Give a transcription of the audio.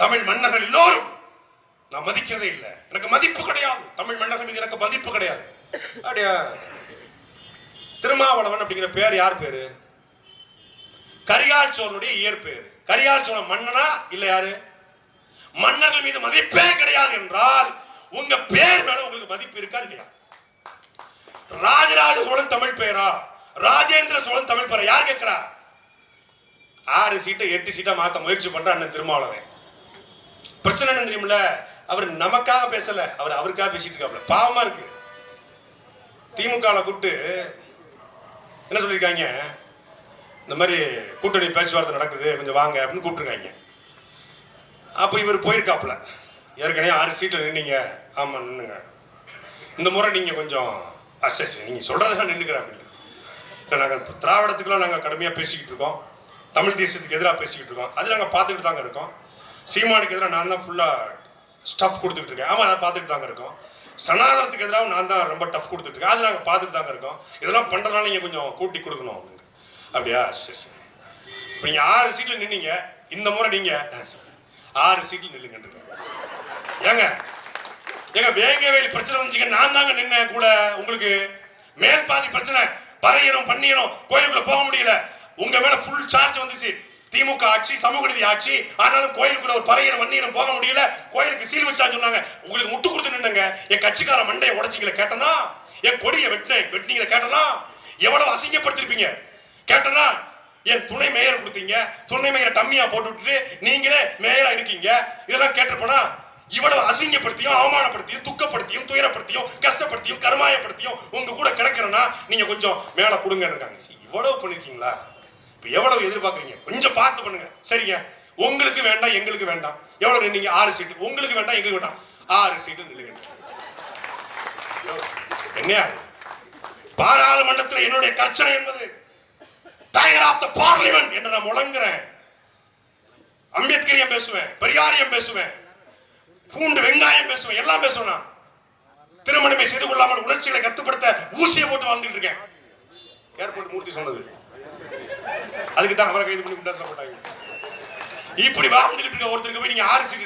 தமிழ் மன்னர்கள் எல்லோரும் நான் மதிக்கிறதே இல்லை, எனக்கு மதிப்பு கிடையாது. தமிழ் மன்னர்கள் மீது எனக்கு மதிப்பு கிடையாது. அப்படியா? திருமாவளவன் அப்படிங்கிற பேர் யார் பேரு? கரிகால் சோழனுடைய இயற்பெயர். கரிகால் சோழன் மன்னனா இல்ல யாரு? மன்னர்கள் மீது மதிப்பே கிடையாது என்றால் உங்க பேர் மேல உங்களுக்கு மதிப்பு இருக்கா இல்லையா? ராஜராஜ சோழன் தமிழ் பெயரா, ராஜேந்திர சோழன் தமிழ் பெயரா? யார் கேட்கிறா? 6 சீட்டை 8 சீட்டா மாத்த முயற்சி பண்ற அண்ணன் திருமாவளவன். பிரச்சனை என்ன தெரியுமில்ல? அவர் நமக்காக பேசல, அவர் அவருக்காக பேசிட்டு இருக்காப்ல. பாவமா இருக்கு. திமுக கூப்பிட்டு என்ன சொல்லியிருக்காங்க, இந்த மாதிரி கூட்டணி பேச்சுவார்த்தை நடக்குது, கொஞ்சம் வாங்க அப்படின்னு கூப்பிட்டுருக்காங்க. அப்போ இவர் போயிருக்காப்புல. ஏற்கனவே 6 சீட்டில் நின்னீங்க. ஆமாம் நின்னுங்க, இந்த முறை நீங்கள் கொஞ்சம் அசஸ் நீங்கள் சொல்கிறதா நின்றுக்கிறேன் அப்படின்னு. நாங்கள் திராவிடத்துக்குலாம் நாங்கள் கடுமையாக பேசிக்கிட்டு இருக்கோம், தமிழ் தேசத்துக்கு எதிராக பேசிக்கிட்டு இருக்கோம், அது நாங்கள் பார்த்துக்கிட்டு தாங்க இருக்கோம். சீமானுக்கு எதிராக நான் தான் ஃபுல்லாக ஸ்டஃப் கொடுத்துட்டு இருக்கேன். ஆமாம், அதை பார்த்துட்டு தாங்க இருக்கோம். சனாதனத்துக்கு எதிராக நான் தான் ரொம்ப டஃப் கொடுத்துட்டு இருக்கேன், அது நாங்கள் பார்த்துட்டு தாங்க இருக்கோம். இதெல்லாம் பண்ணுறதுனால நீங்கள் கொஞ்சம் கூட்டி கொடுக்கணும் அப்படின்னு. அப்படியா? சரி சரி. இப்போ நீங்கள் 6 சீட்டில் நின்னீங்க, இந்த முறை நீங்கள் 6 சீட்டில் நில்லுங்க. ஏங்க ஏங்க வேங்கவேல் பிரச்சனை வந்துச்சுங்க, நான் தாங்க நின்னேன் கூட. உங்களுக்கு மேல் பாதி பிரச்சனை, பறையரும் பன்னீரும் கோயிலுக்குள்ள போக முடியல. உங்க மேல ஃபுல் சார்ஜ் வந்துச்சு. திமுக ஆட்சி, சமூக நீதி ஆட்சி. ஆனாலும் கோயிலுக்குள்ள ஒரு பறையரும் மண்ணீரும் போக முடியல. கோயிலுக்கு சீல் வச்சான்னு சொன்னாங்க. உங்களுக்கு முட்டு கொடுத்து நின்னுங்க. என் கட்சிக்கார மண்டையை உடைச்சிங்கள கேட்டனா, என் கொடியை வெட்டினீங்கள கேட்டனா, எவ்வளவு அசிங்கப்படுத்திருப்பீங்க கேட்டனா. என் துணை மேயர் கொடுத்தீங்க, துணை மேயரை டம்மியா போட்டு விட்டுட்டு நீங்களே மேயரா இருக்கீங்க. இதெல்லாம் கேட்டிருப்பனா இவ்வளவு அசிங்கப்படுத்தியும் அவமானப்படுத்தியும் துக்கப்படுத்தியும் துயரப்படுத்தியும் கஷ்டப்படுத்தியும் கருமாயப்படுத்தியும் உங்க கூட கிடக்கிறனா நீங்க கொஞ்சம் மேல கொடுங்க இருக்காங்க. இவ்வளவு பண்ணிருக்கீங்களா? இப்ப எவ்வளவு எதிர்பார்க்குறீங்க? கொஞ்சம் பார்த்து பண்ணுங்க. சரிங்க, உங்களுக்கு வேண்டாம் எங்களுக்கு வேண்டாம். எவ்வளவு நின்னீங்க? 6 சீட்டு. உங்களுக்கு வேண்டாம் எங்களுக்கு வேண்டாம், 6 சீட்டு நில்லுங்க. என்ன பாராளுமன்றத்தில் என்னுடைய கர்ச்சனை என்பது டைகர் ஆஃப் தி பார்லிமெண்ட் என்று நான் முழங்குறேன். அம்பேத்கரியம் பேசுவேன், பெரியாரியம் பேசுவேன், பூண்டு வெங்காயம் பேசுவேன், எல்லாம் பேசுவேன். திருமணமே செய்து கொள்ளாமல் உணர்ச்சிகளை கட்டுப்படுத்த ஊசியை போட்டு வாழ்ந்துட்டு இருக்கேன். ஏர்போர்ட் மூர்த்தி சொன்னது. அதுக்கு தான் அவரை கைது பண்ணி குண்டாசல போட்டாங்க. இப்படி வாழ்ந்துகிட்டு இருக்க ஒருத்தருக்கு போய் நீங்க 6 சீட்